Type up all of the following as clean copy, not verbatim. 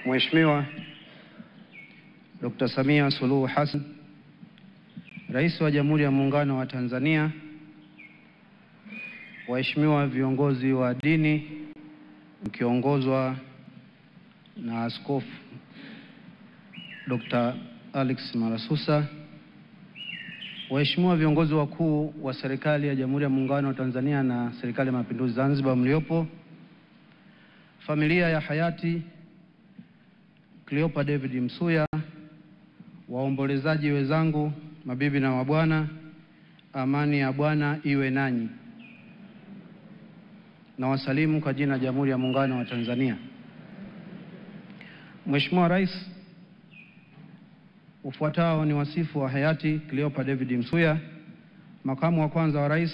Mheshimiwa Dr. Samia Suluhu Hassan, Rais wa Jamhuri ya Muungano wa Tanzania, waheshimiwa viongozi wa dini mkiongozwa na Askofu Dr. Alex Malasusa, waheshimiwa viongozi wakuu wa serikali ya Jamhuri ya Muungano wa Tanzania na Serikali ya Mapinduzi Zanzibar mliopo, familia ya hayati Cleopa David Msuya, waombolezaji wenzangu, mabibi na mabwana, amani ya Bwana iwe nanyi. Na wasalimu kwa jina la Jamhuri ya Muungano wa Tanzania. Mheshimiwa Rais, ufuatao ni wasifu wa hayati Cleopa David Msuya, makamu wa kwanza wa Rais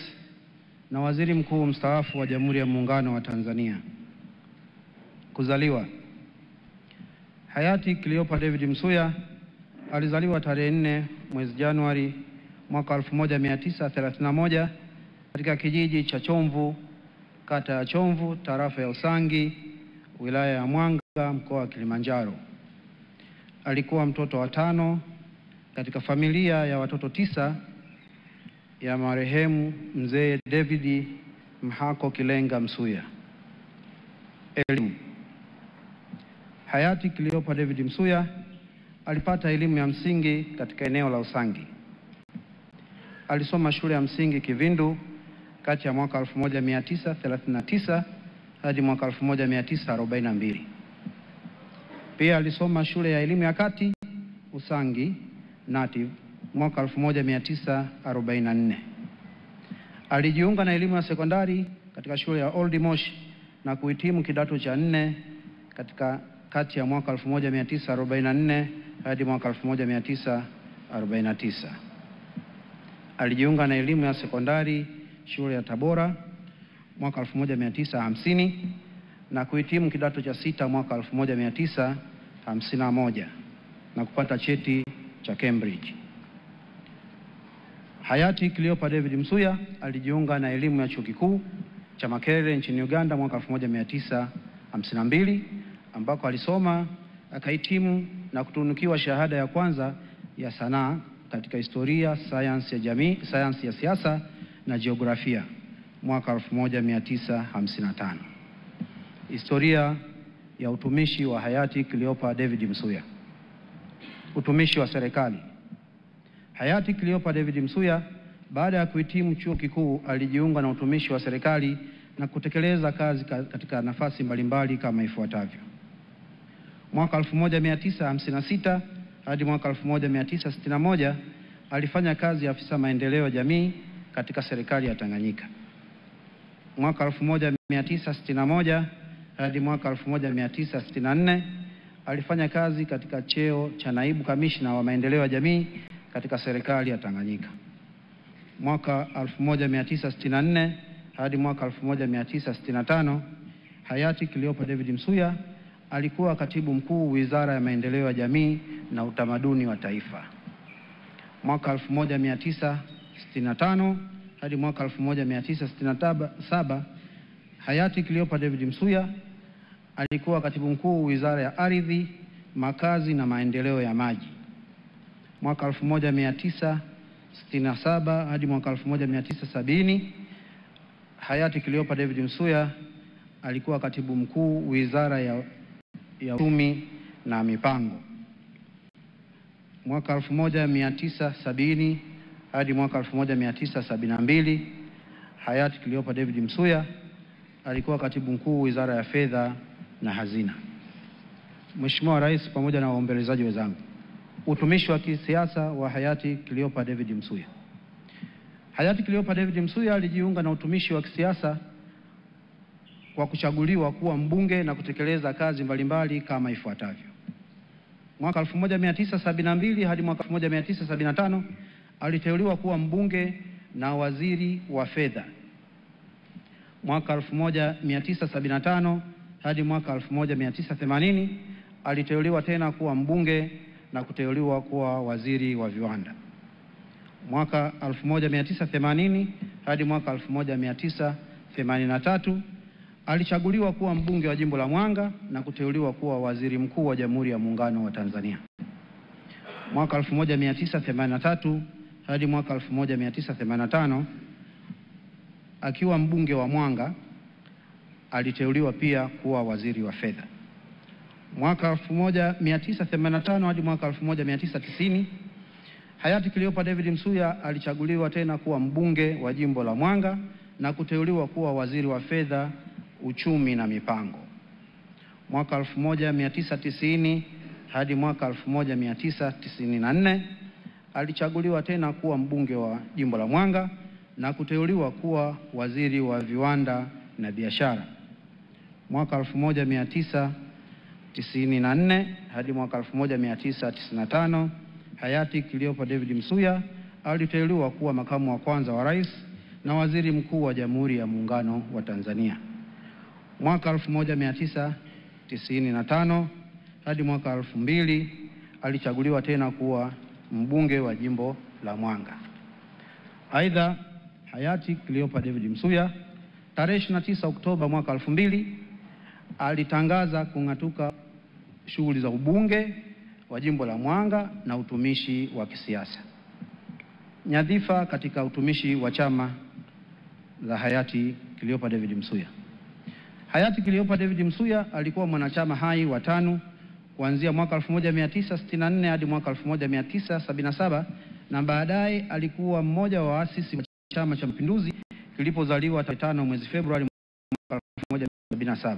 na Waziri Mkuu mstaafu wa Jamhuri ya Muungano wa Tanzania. Kuzaliwa. Hayati Cleopa David Msuya alizaliwa tarehe 4 mwezi Januari mwaka 1931 katika kijiji cha Chomvu, kata ya Chomvu, tarafa ya Usangi, wilaya ya Mwanga, mkoa wa Kilimanjaro. Alikuwa mtoto wa 5 katika familia ya watoto 9 ya marehemu Mzee David Mhako Kilenga Msuya. Elimu. Hayati Cleopa David Msuya alipata elimu ya msingi katika eneo la Usangi. Alisoma shule ya msingi Kivindu kati ya mwaka 1939 hadi mwaka 1942. Pia alisoma shule ya elimu ya kati Usangi Native mwaka 1944. Alijiunga na elimu ya sekondari katika shule ya Old Moshi na kuhitimu kidato cha 4 katika kati ya mwaka 1944 hadi mwaka 1949. Alijiunga na elimu ya sekondari shule ya Tabora mwaka 1950 na kuhitimu kidato cha 6 mwaka 1951 na kupata cheti cha Cambridge. Hayati Cleopa David Msuya alijiunga na elimu ya chuo kikuu cha Makerere nchini Uganda mwaka 1952 ambako alisoma akahitimu na kutunukiwa shahada ya kwanza ya sanaa katika historia, sayansi ya jamii, sayansi ya siasa na jiografia mwaka 1955. Historia ya utumishi wa hayati Cleopa David Msuya. Utumishi wa serikali. Hayati Cleopa David Msuya baada ya kuhitimu chuo kikuu alijiunga na utumishi wa serikali na kutekeleza kazi katika nafasi mbalimbali kama ifuatavyo. Mwaka 1956 hadi mwaka 1961 alifanya kazi ya afisa maendeleo ya jamii katika serikali ya Tanganyika. Mwaka 1961 hadi mwaka 1964 alifanya kazi katika cheo cha naibu kamishna wa maendeleo ya jamii katika serikali ya Tanganyika. Mwaka 1964 hadi mwaka 1965 hayati Cleopa David Msuya alikuwa katibu mkuu Wizara ya Maendeleo ya Jamii na Utamaduni wa Taifa. Mwaka 1965 hadi mwaka 1967 hayati Cleopa David Msuya alikuwa katibu mkuu Wizara ya Ardhi, Makazi na Maendeleo ya Maji. Mwaka 1967 hadi mwaka 1970 hayati Cleopa David Msuya alikuwa katibu mkuu Wizara ya Uchumi na Mipango. Mwaka 1970 hadi mwaka 1972 hayati Cleopa David Msuya alikuwa katibu mkuu Wizara ya Fedha na Hazina. Mheshimiwa Rais pamoja na waombelezaji wenzangu, utumishi wa kisiasa wa hayati Cleopa David Msuya. Hayati Cleopa David Msuya alijiunga na utumishi wa kisiasa kwa kuchaguliwa kuwa mbunge na kutekeleza kazi mbalimbali kama ifuatavyo. Mwaka 1972 hadi mwaka 1975 aliteuliwa kuwa mbunge na waziri wa fedha. Mwaka 1975 hadi mwaka 1980 aliteuliwa tena kuwa mbunge na kuteuliwa kuwa waziri wa viwanda. Mwaka 1980 hadi mwaka 1983 Alichaguliwa kuwa mbunge wa jimbo la Mwanga na kuteuliwa kuwa waziri mkuu wa Jamhuri ya Muungano wa Tanzania. Mwaka 1983 hadi mwaka 1985 akiwa mbunge wa Mwanga aliteuliwa pia kuwa waziri wa fedha. Mwaka 1985 hadi mwaka 1990 hayati Cleopa David Msuya alichaguliwa tena kuwa mbunge wa jimbo la Mwanga na kuteuliwa kuwa waziri wa fedha, uchumi na mipango. Mwaka 1990 hadi mwaka 1994 alichaguliwa tena kuwa mbunge wa jimbo la Mwanga na kuteuliwa kuwa waziri wa viwanda na biashara. Mwaka 1994 hadi mwaka 1995 hayati Cleopa David Msuya aliteuliwa kuwa makamu wa kwanza wa rais na waziri mkuu wa Jamhuri ya Muungano wa Tanzania. Mwaka 1995 hadi mwaka 2000 alichaguliwa tena kuwa mbunge wa jimbo la Mwanga. Aidha, hayati Cleopa David Msuya tarehe 29 Oktoba mwaka 2000 alitangaza kung'atuka shughuli za ubunge wa jimbo la Mwanga na utumishi wa kisiasa. Nyadhifa katika utumishi wa chama za hayati Cleopa David Msuya. Hayati Cleopa David Msuya alikuwa mwanachama hai wa TANU kuanzia mwaka 1964 hadi mwaka 1977 na baadaye alikuwa mmoja wa waasisi wa Chama cha Mapinduzi kilipozaliwa tarehe 5 mwezi Februari mwaka 1977.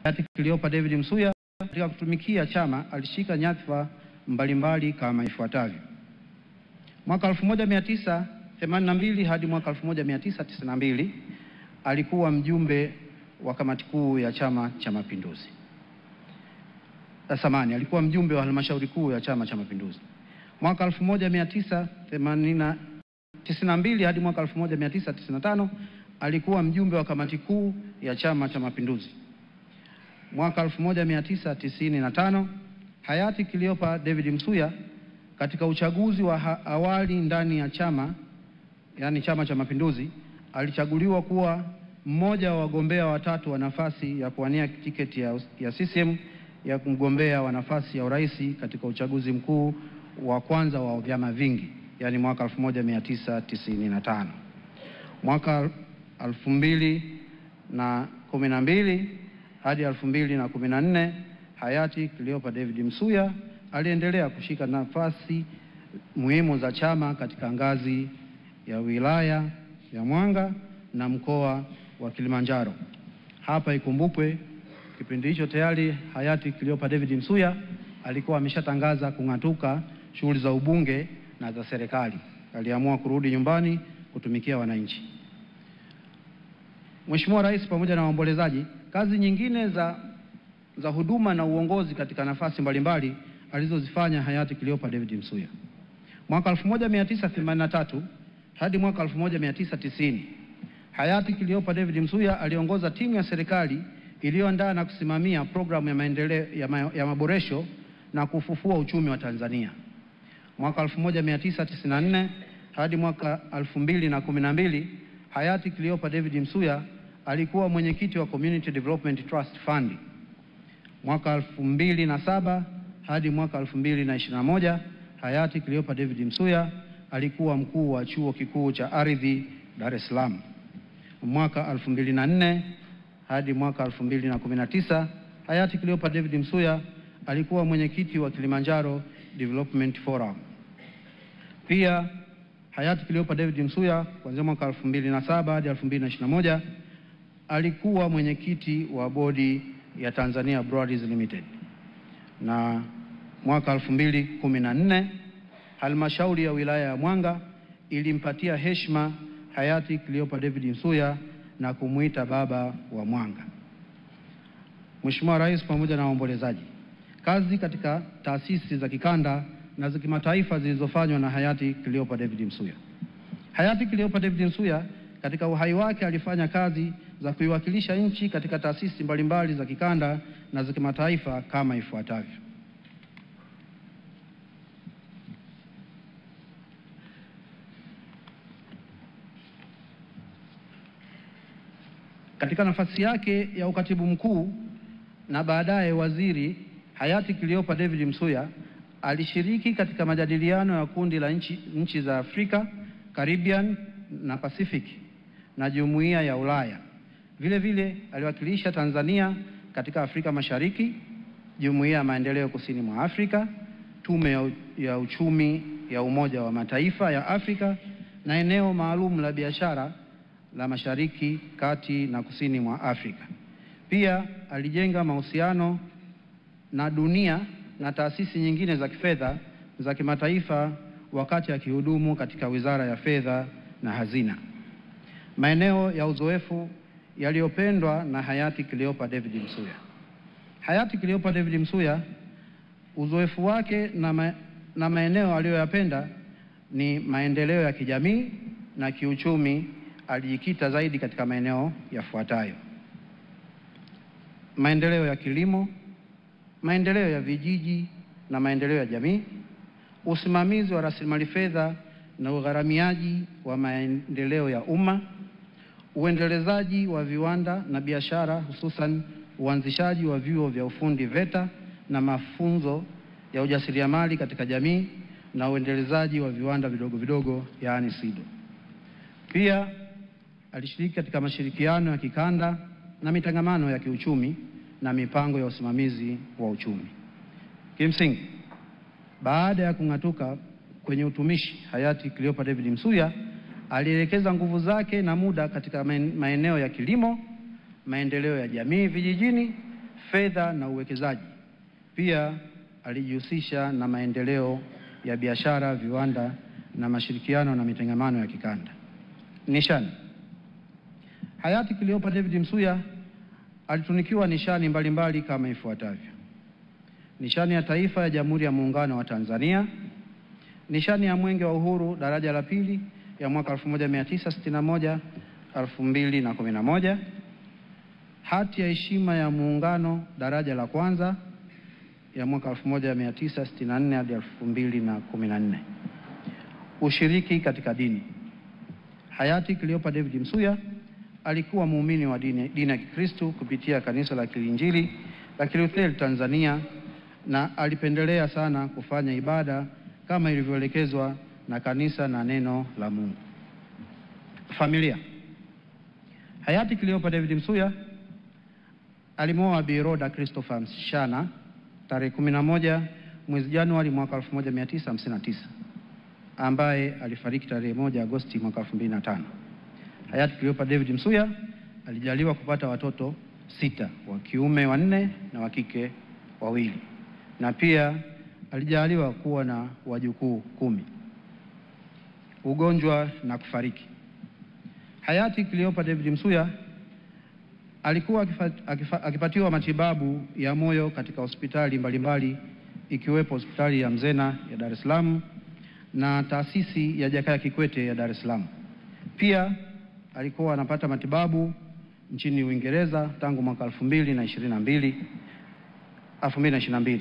Hayati Cleopa David Msuya katika kutumikia chama alishika nyadhifa mbalimbali kama ifuatavyo. Mwaka 1982 hadi mwaka 1992 alikuwa mjumbe wa kamati kuu ya Chama cha Mapinduzi. Alikuwa mjumbe wa halmashauri kuu ya Chama cha Mapinduzi. Mwaka 1992 hadi mwaka 1995 alikuwa mjumbe wa kamati kuu ya Chama cha Mapinduzi. Mwaka 1995 hayati Cleopa David Msuya katika uchaguzi wa awali ndani ya chama, yani Chama cha Mapinduzi, alichaguliwa kuwa mmoja wa wagombea watatu wa nafasi ya kuwania tiketi ya CCM ya mgombea wa nafasi ya urais katika uchaguzi mkuu wa kwanza wa vyama vingi, yani mwaka 1995. Mwaka 2012 hadi 2014 hayati Cleopa David Msuya aliendelea kushika nafasi muhimu za chama katika ngazi ya wilaya ya Mwanga na mkoa wa Kilimanjaro. Hapa ikumbukwe kipindi hicho tayari hayati Cleopa David Msuya alikuwa ameshatangaza kung'atuka shughuli za ubunge na za serikali. Aliamua kurudi nyumbani kutumikia wananchi. Mheshimiwa Rais pamoja na waombolezaji, kazi nyingine za huduma na uongozi katika nafasi mbalimbali alizozifanya hayati Cleopa David Msuya. Mwaka 1983 hadi mwaka 1990 hayati Cleopa David Msuya aliongoza timu ya serikali iliyoandaa na kusimamia programu ya maendeleo ya maboresho na kufufua uchumi wa Tanzania. Mwaka 1994 hadi mwaka 2012 hayati Cleopa David Msuya alikuwa mwenyekiti wa Community Development Trust Fund. Mwaka 2007 hadi mwaka 2021 hayati Cleopa David Msuya alikuwa mkuu wa Chuo Kikuu cha Ardhi Dar es Salaam. Mwaka 2004 hadi mwaka 2019 hayati Cleopa David Msuya alikuwa mwenyekiti wa Kilimanjaro Development Forum. Pia hayati Cleopa David Msuya kuanzia mwaka 2007 hadi 2021 alikuwa mwenyekiti wa bodi ya Tanzania Breweries Limited. Na mwaka 2014 halmashauri ya wilaya ya Mwanga ilimpatia heshima hayati Cleopa David Msuya na kumuita baba wa Mwanga. Mheshimiwa Rais pamoja na waombolezaji, kazi katika taasisi za kikanda na za kimataifa zilizofanywa na hayati Cleopa David Msuya. Hayati Cleopa David Msuya katika uhai wake alifanya kazi za kuiwakilisha nchi katika taasisi mbalimbali za kikanda na za kimataifa kama ifuatavyo. Katika nafasi yake ya ukatibu mkuu na baadaye waziri, hayati Cleopa David Msuya alishiriki katika majadiliano ya kundi la nchi za Afrika, Caribbean na Pacific na Jumuiya ya Ulaya. Vile vile aliwakilisha Tanzania katika Afrika Mashariki, Jumuiya ya Maendeleo Kusini mwa Afrika, Tume ya Uchumi ya Umoja wa Mataifa ya Afrika na eneo maalum la biashara la Mashariki, Kati na Kusini mwa Afrika. Pia alijenga mahusiano na dunia na taasisi nyingine za kifedha za kimataifa wakati akihudumu katika Wizara ya Fedha na Hazina. Maeneo ya uzoefu yaliyopendwa na hayati Cleopa David Msuya. Hayati Cleopa David Msuya, uzoefu wake na maeneo aliyoyapenda ni maendeleo ya kijamii na kiuchumi. Alijikita zaidi katika maeneo yafuatayo: maendeleo ya kilimo, maendeleo ya vijiji na maendeleo ya jamii, usimamizi wa rasilimali fedha na ugharamiaji wa maendeleo ya umma, uendelezaji wa viwanda na biashara, hususan uanzishaji wa vyuo vya ufundi VETA na mafunzo ya ujasiriamali katika jamii na uendelezaji wa viwanda vidogo vidogo, yaani SIDO. Pia alishiriki katika mashirikiano ya kikanda na mitangamano ya kiuchumi na mipango ya usimamizi wa uchumi. Kimsingi, baada ya kung'atuka kwenye utumishi, hayati Cleopa David Msuya alielekeza nguvu zake na muda katika maeneo ya kilimo, maendeleo ya jamii vijijini, fedha na uwekezaji. Pia alijihusisha na maendeleo ya biashara, viwanda na mashirikiano na mitangamano ya kikanda. Nishani. Hayati Cleopa David Msuya alitunikiwa nishani mbalimbali kama ifuatavyo: nishani ya taifa ya Jamhuri ya Muungano wa Tanzania, nishani ya Mwenge wa Uhuru daraja la pili ya mwaka 1961 2011, hati ya heshima ya Muungano daraja la kwanza ya mwaka 1964 hadi 2014. Ushiriki katika dini. Hayati Cleopa David Msuya alikuwa muumini wa dini ya Kikristo kupitia Kanisa la Kiinjili la Kilutheri Tanzania, na alipendelea sana kufanya ibada kama ilivyoelekezwa na kanisa na neno la Mungu. Familia. Hayati Cleopa David Msuya alimwoa Bi Rhoda Christopher Mshana tarehe 11 mwezi Januari mwaka 1959, ambaye alifariki tarehe 1 Agosti mwaka 2005. Hayati Cleopa David Msuya alijaliwa kupata watoto 6, wa kiume 4 na wa kike 2, na pia alijaliwa kuwa na wajukuu 10. Ugonjwa na kufariki. Hayati Cleopa David Msuya alikuwa akipatiwa matibabu ya moyo katika hospitali mbalimbali, ikiwepo hospitali ya Mzena ya Dar es Salaam na taasisi ya Jakaya Kikwete ya Dar es Salaam. Pia alikuwa anapata matibabu nchini Uingereza tangu mwaka 2022.